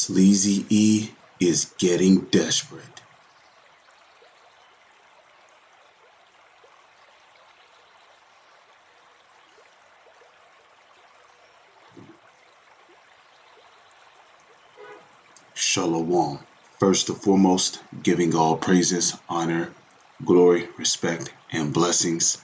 Sleazy E is getting desperate. Shalom. First and foremost, giving all praises, honor, glory, respect, and blessings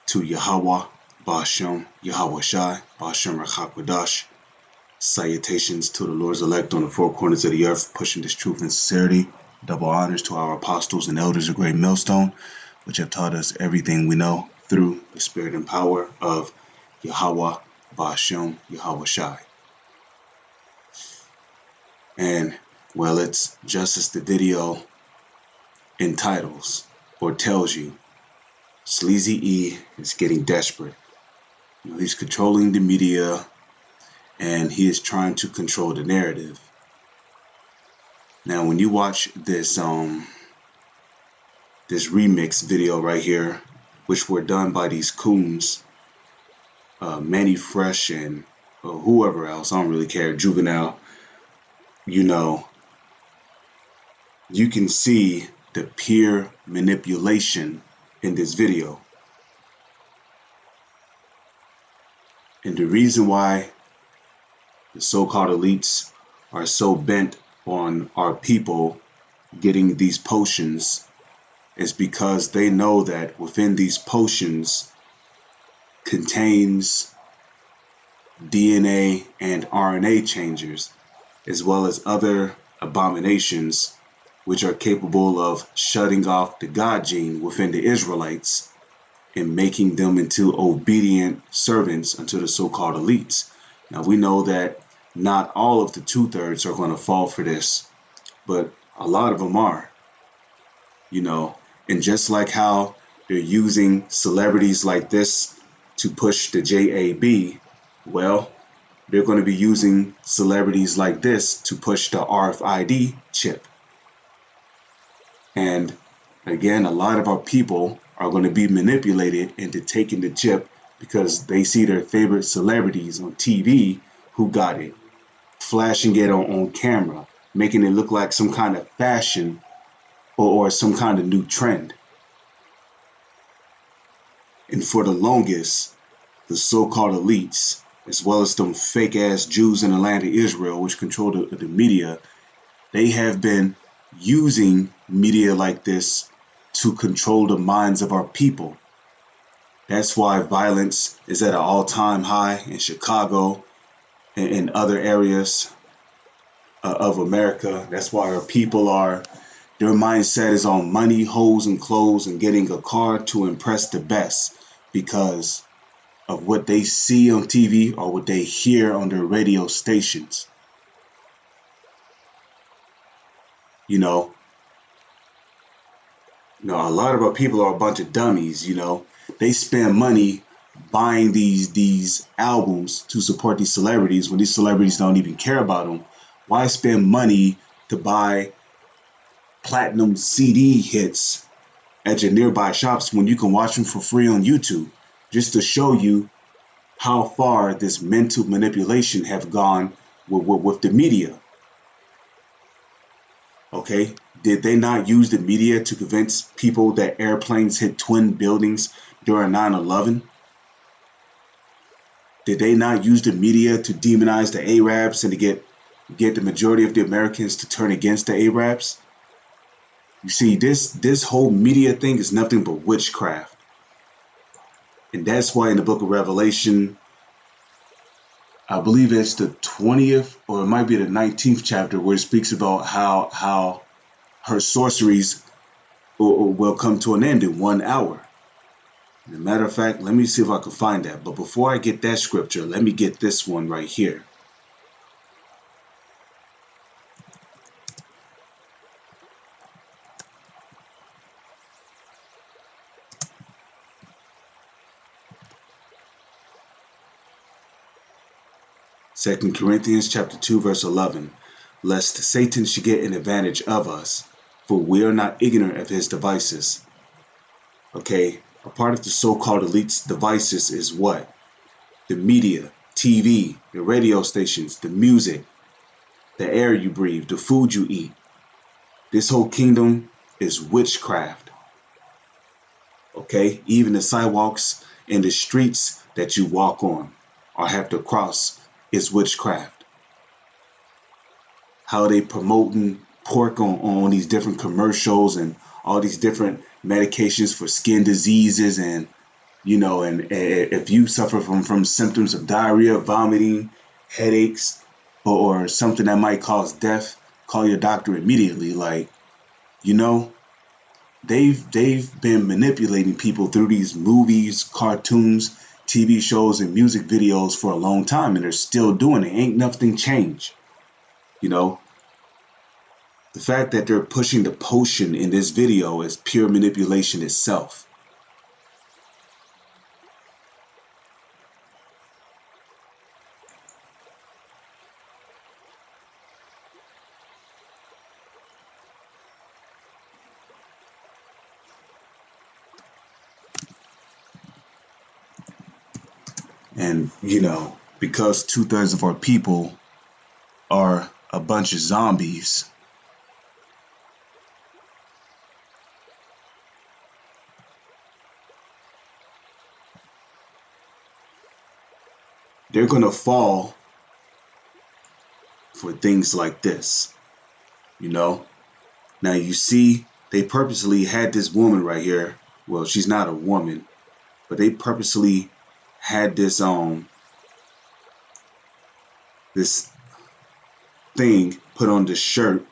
to Yahweh, Ba'ashem, Yahweh Shai, Ba'ashem Rachakwadash. Salutations to the Lord's elect on the four corners of the earth, pushing this truth and sincerity. Double honors to our apostles and elders of Great Millstone, which have taught us everything we know through the spirit and power of Yahweh, Ba'ashem, Yahweh Shai. And, well, it's just as the video entitles or tells you, Sleazy E is getting desperate. He's controlling the media, and he is trying to control the narrative. Now, when you watch this remix video right here, which were done by these coons, Manny Fresh and whoever else, I don't really care, Juvenile, you can see the peer manipulation in this video. And the reason why the so-called elites are so bent on our people getting these potions is because they know that within these potions contains DNA and RNA changers, as well as other abominations which are capable of shutting off the God gene within the Israelites and making them into obedient servants unto the so-called elites. Now, we know that not all of the 2/3 are going to fall for this, but a lot of them are, and just like how they're using celebrities like this to push the JAB, well, they're going to be using celebrities like this to push the RFID chip. And again, a lot of our people are going to be manipulated into taking the chip because they see their favorite celebrities on TV who got it, flashing it on camera, making it look like some kind of fashion or some kind of new trend. And for the longest, the so-called elites, as well as them fake-ass Jews in the land of Israel, which control the media, they have been using media like this to control the minds of our people. That's why violence is at an all-time high in Chicago and in other areas of America. That's why our people their mindset is on money, hoes, and clothes, and getting a car to impress the best because of what they see on TV or what they hear on their radio stations. A lot of our people are a bunch of dummies. They spend money buying these albums to support these celebrities when these celebrities don't even care about them. Why spend money to buy platinum CD hits at your nearby shops when you can watch them for free on YouTube? Just to show you how far this mental manipulation have gone with the media. Okay, did they not use the media to convince people that airplanes hit twin buildings during 9/11? Did they not use the media to demonize the Arabs and to get the majority of the Americans to turn against the Arabs? You see, this whole media thing is nothing but witchcraft. And that's why in the book of Revelation, I believe it's the 20th or it might be the 19th chapter where it speaks about how her sorceries will come to an end in 1 hour. As a matter of fact, let me see if I can find that. But before I get that scripture, let me get this one right here. Second Corinthians chapter 2, verse 11. Lest Satan should get an advantage of us, for we are not ignorant of his devices. Okay, a part of the so-called elite's devices is what? The media, TV, the radio stations, the music. the air you breathe, the food you eat. This whole kingdom is witchcraft. Okay? Even the sidewalks and the streets that you walk on or have to cross is witchcraft. How they promoting pork on these different commercials and all these different medications for skin diseases, and and if you suffer from symptoms of diarrhea, vomiting, headaches, or something that might cause death, call your doctor immediately. Like, you know, they've been manipulating people through these movies, cartoons, TV shows, and music videos for a long time, and they're still doing it. Ain't nothing changed. You know, the fact that they're pushing the potion in this video is pure manipulation itself. And, because 2/3 of our people are a bunch of zombies, they're going to fall for things like this, you know? Now, you see, they purposely had this woman right here. Well, she's not a woman, but they purposely had this thing put on this shirt,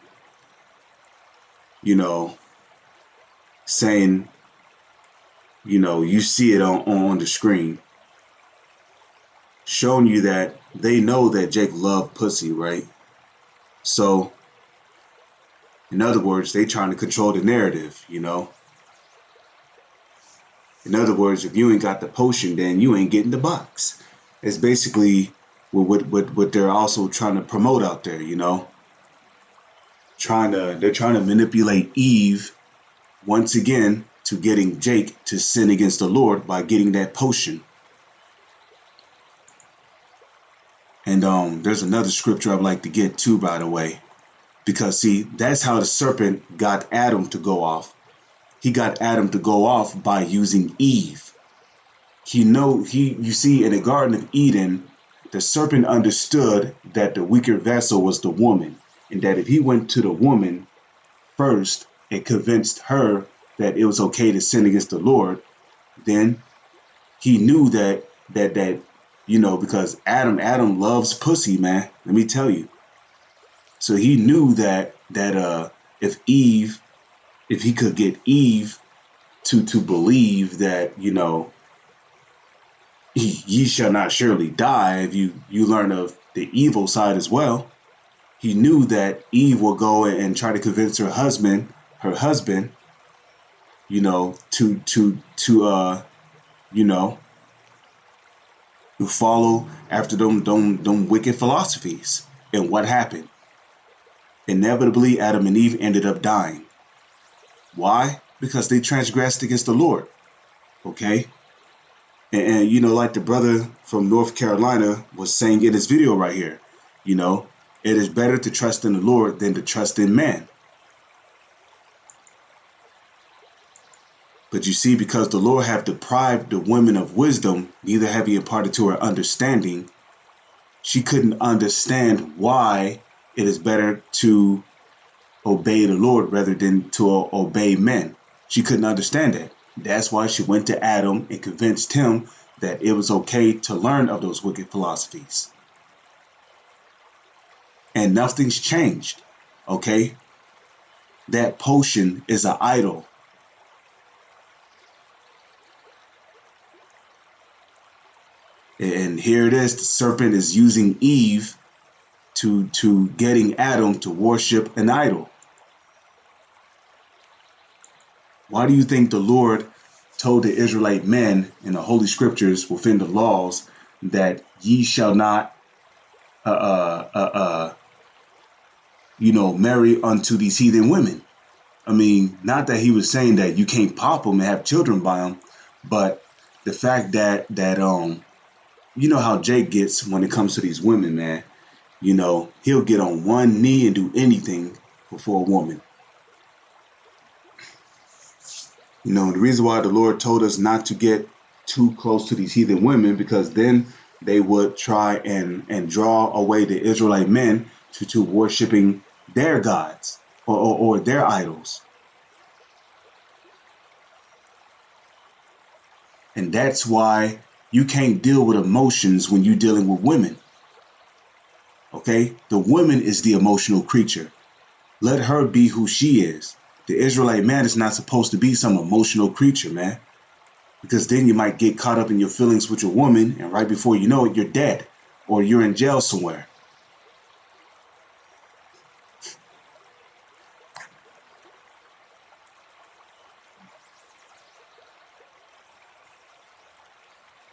you know, saying, you see it on the screen, showing you that they know that Jake loved pussy, right? So, in other words, they trying to control the narrative, In other words, if you ain't got the potion, then you ain't getting the box. It's basically what they're also trying to promote out there, They're trying to manipulate Eve once again to getting Jake to sin against the Lord by getting that potion. And there's another scripture I'd like to get to, by the way, because see, that's how the serpent got Adam to go off. He got Adam to go off by using Eve. You see, in the Garden of Eden, the serpent understood that the weaker vessel was the woman, and that if he went to the woman first and convinced her that it was okay to sin against the Lord, then he knew that because Adam loves pussy, man. Let me tell you. So he knew that if he could get Eve to believe that ye shall not surely die, if you learn of the evil side as well. He knew that Eve will go and try to convince her husband, to follow after them wicked philosophies. And what happened? Inevitably, Adam and Eve ended up dying. Why? Because they transgressed against the Lord. Okay? And like the brother from North Carolina was saying in his video right here, it is better to trust in the Lord than to trust in man. But you see, because the Lord have deprived the woman of wisdom, neither have he imparted to her understanding, she couldn't understand why it is better to obey the Lord rather than to obey men. She couldn't understand that. That's why she went to Adam and convinced him that it was okay to learn of those wicked philosophies. And nothing's changed, okay? That potion is an idol. And here it is, the serpent is using Eve to getting Adam to worship an idol. Why do you think the Lord told the Israelite men in the Holy Scriptures within the laws that ye shall not marry unto these heathen women? I mean, not that he was saying that you can't pop them and have children by them, but the fact that you know how Jake gets when it comes to these women, man. he'll get on one knee and do anything before a woman. The reason why the Lord told us not to get too close to these heathen women, because then they would try and draw away the Israelite men to worshiping their gods or their idols. And that's why you can't deal with emotions when you're dealing with women. Okay? The woman is the emotional creature. Let her be who she is. The Israelite man is not supposed to be some emotional creature, man. Because then you might get caught up in your feelings with your woman, and right before you know it, you're dead or you're in jail somewhere.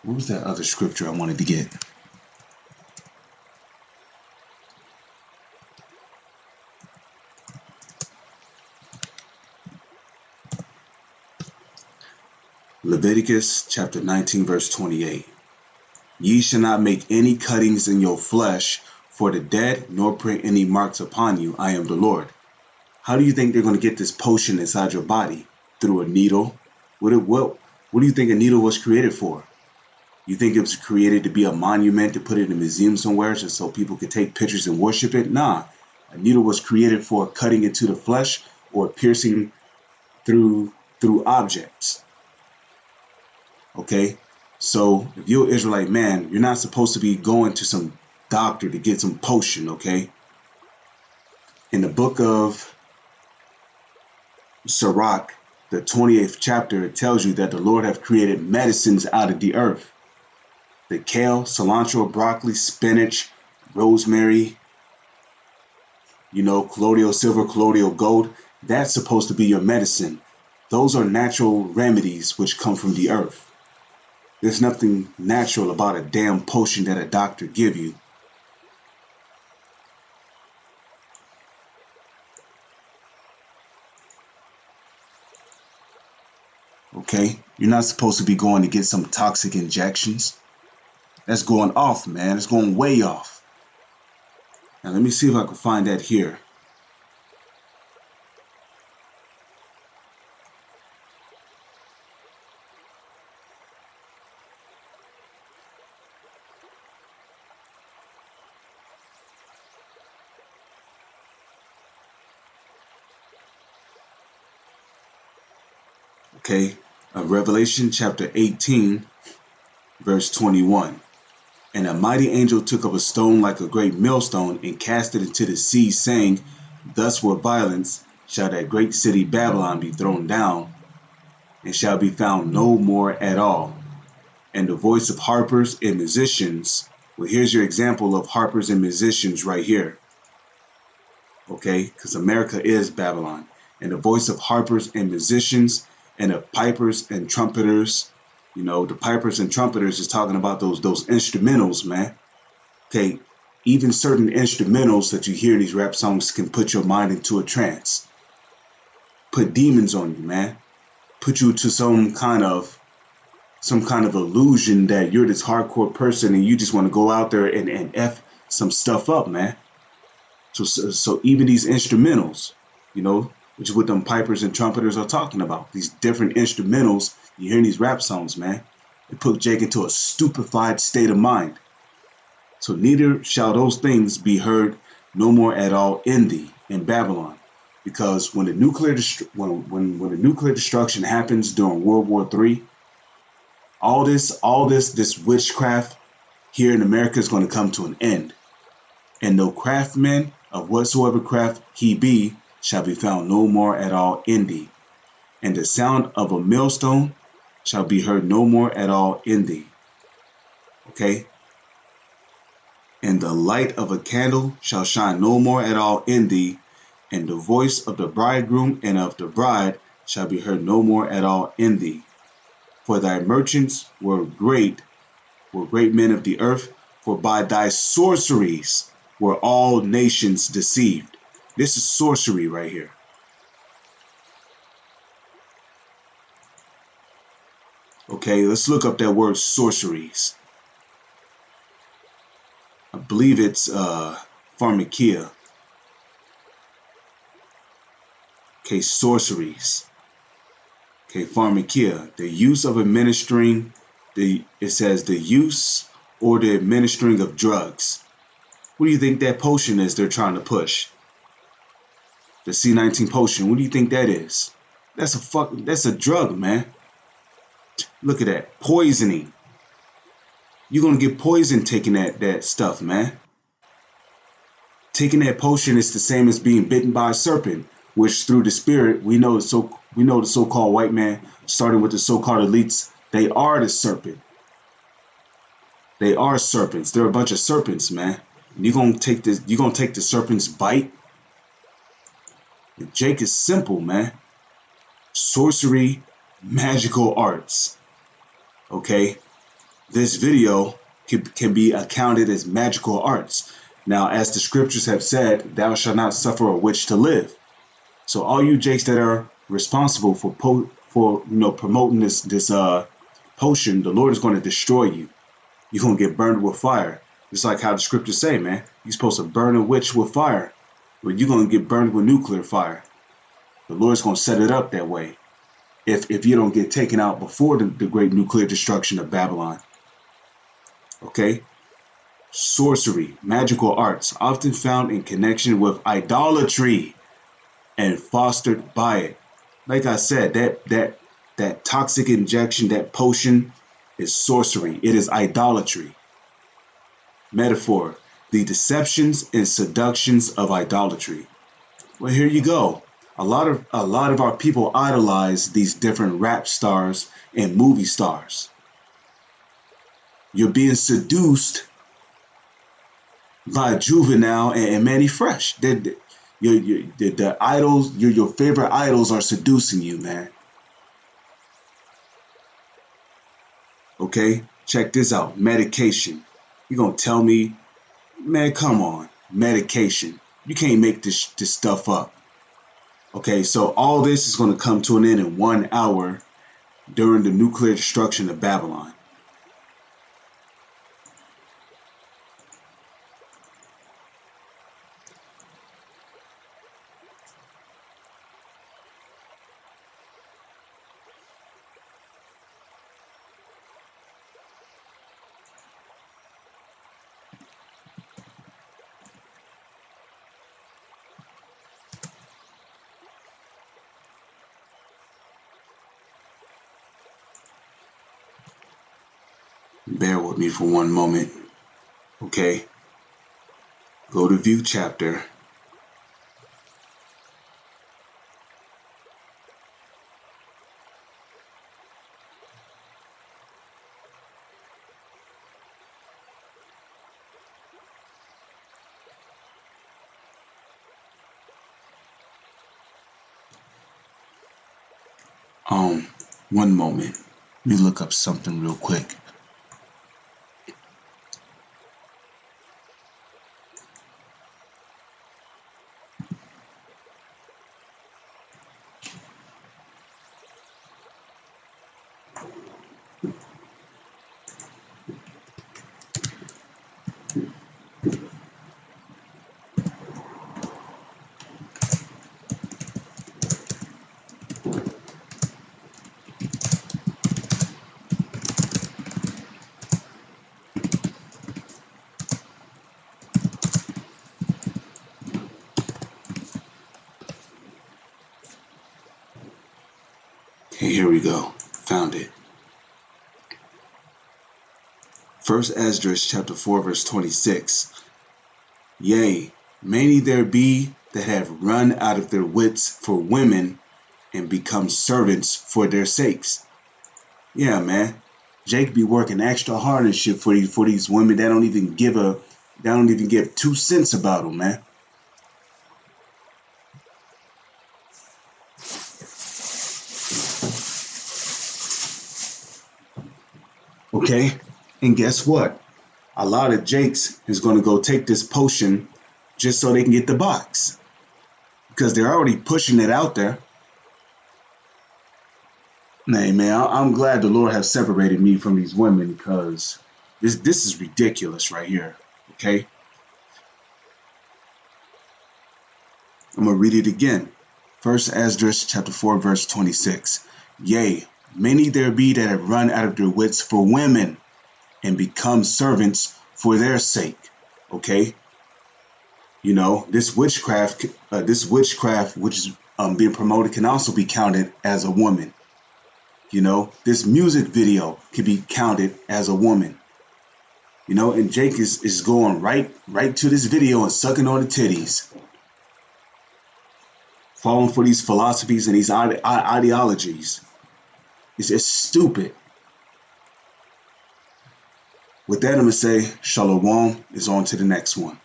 What was that other scripture I wanted to get? Leviticus chapter 19, verse 28. Ye shall not make any cuttings in your flesh for the dead, nor print any marks upon you. I am the Lord. How do you think they're going to get this potion inside your body? Through a needle? What do you think a needle was created for? You think it was created to be a monument, to put it in a museum somewhere just so people could take pictures and worship it? Nah. A needle was created for cutting into the flesh or piercing through objects. Okay? So if you're an Israelite man, you're not supposed to be going to some doctor to get some potion, okay? In the book of Sirach, the 28th chapter, it tells you that the Lord have created medicines out of the earth. The kale, cilantro, broccoli, spinach, rosemary, colloidal silver, colloidal gold, that's supposed to be your medicine. Those are natural remedies which come from the earth. There's nothing natural about a damn potion that a doctor give you. Okay? You're not supposed to be going to get some toxic injections. That's going off, man. It's going way off. Now let me see if I can find that here. Okay? Revelation chapter 18, verse 21. And a mighty angel took up a stone like a great millstone and cast it into the sea, saying, Thus with violence shall that great city Babylon be thrown down, and shall be found no more at all. And the voice of harpers and musicians, well, here's your example of harpers and musicians right here. Okay, because America is Babylon. And the voice of harpers and musicians and of pipers and trumpeters. The pipers and trumpeters is talking about those instrumentals, man. Okay, even certain instrumentals that you hear in these rap songs can put your mind into a trance. Put demons on you, man. Put you to some kind of illusion that you're this hardcore person and you just want to go out there and F some stuff up, man. So even these instrumentals, which is what them pipers and trumpeters are talking about. These different instrumentals you hear in these rap songs, man. It put Jake into a stupefied state of mind. So neither shall those things be heard no more at all in thee, in Babylon. Because when the nuclear when the nuclear destruction happens during World War III, all this witchcraft here in America is going to come to an end. And no craftsman of whatsoever craft he be shall be found no more at all in thee. And the sound of a millstone shall be heard no more at all in thee. Okay? And the light of a candle shall shine no more at all in thee, and the voice of the bridegroom and of the bride shall be heard no more at all in thee. For thy merchants were great men of the earth, for by thy sorceries were all nations deceived. This is sorcery right here. Okay, let's look up that word sorceries. I believe it's pharmakia. Okay, sorceries. Okay, pharmakia. The use of administering, it says the use or the administering of drugs. What do you think that potion is they're trying to push? The C19 potion. What do you think that is? That's a drug, man. Look at that. Poisoning. You're gonna get poisoned taking that stuff, man. Taking that potion is the same as being bitten by a serpent, which through the spirit we know the so-called white man, starting with the so-called elites, they are the serpent. They are serpents. They're a bunch of serpents, man. You're gonna take the serpent's bite. Jake is simple, man. Sorcery, magical arts. Okay? This video can be accounted as magical arts. Now, as the scriptures have said, thou shalt not suffer a witch to live. So all you jakes that are responsible for promoting this potion, the Lord is going to destroy you. You're going to get burned with fire. It's like how the scriptures say, man. You're supposed to burn a witch with fire, but you're going to get burned with nuclear fire. The Lord's going to set it up that way. If you don't get taken out before the great nuclear destruction of Babylon. Okay? Sorcery, magical arts, often found in connection with idolatry and fostered by it. Like I said, that toxic injection, that potion is sorcery. It is idolatry. Metaphor, the deceptions and seductions of idolatry. Well, here you go. A lot of our people idolize these different rap stars and movie stars. You're being seduced by Juvenile and Manny Fresh. The idols, your favorite idols are seducing you, man. Okay, check this out. Medication. You gonna tell me, man? Come on, medication. You can't make this stuff up. Okay, so all this is gonna come to an end in 1 hour during the nuclear destruction of Babylon. Bear with me for one moment. Okay, go to view chapter. One moment. Let me look up something real quick. Okay, here we go. Found it. First Esdras chapter 4 verse 26. Yea, many there be that have run out of their wits for women and become servants for their sakes. Yeah, man. Jake be working extra hard and shit for these women that don't even give 2 cents about them, man. Okay? And guess what? A lot of Jakes is going to go take this potion just so they can get the box. Because they're already pushing it out there. Hey, man, I'm glad the Lord has separated me from these women because this is ridiculous right here. Okay? I'm going to read it again. First Esdras chapter 4, verse 26. Yea, many there be that have run out of their wits for women and become servants for their sake. Okay? This witchcraft which is being promoted can also be counted as a woman. This music video can be counted as a woman. And Jake is going right to this video and sucking on the titties, falling for these philosophies and these ideologies. It's just stupid. With that, I'm going to say, Shalom is on to the next one.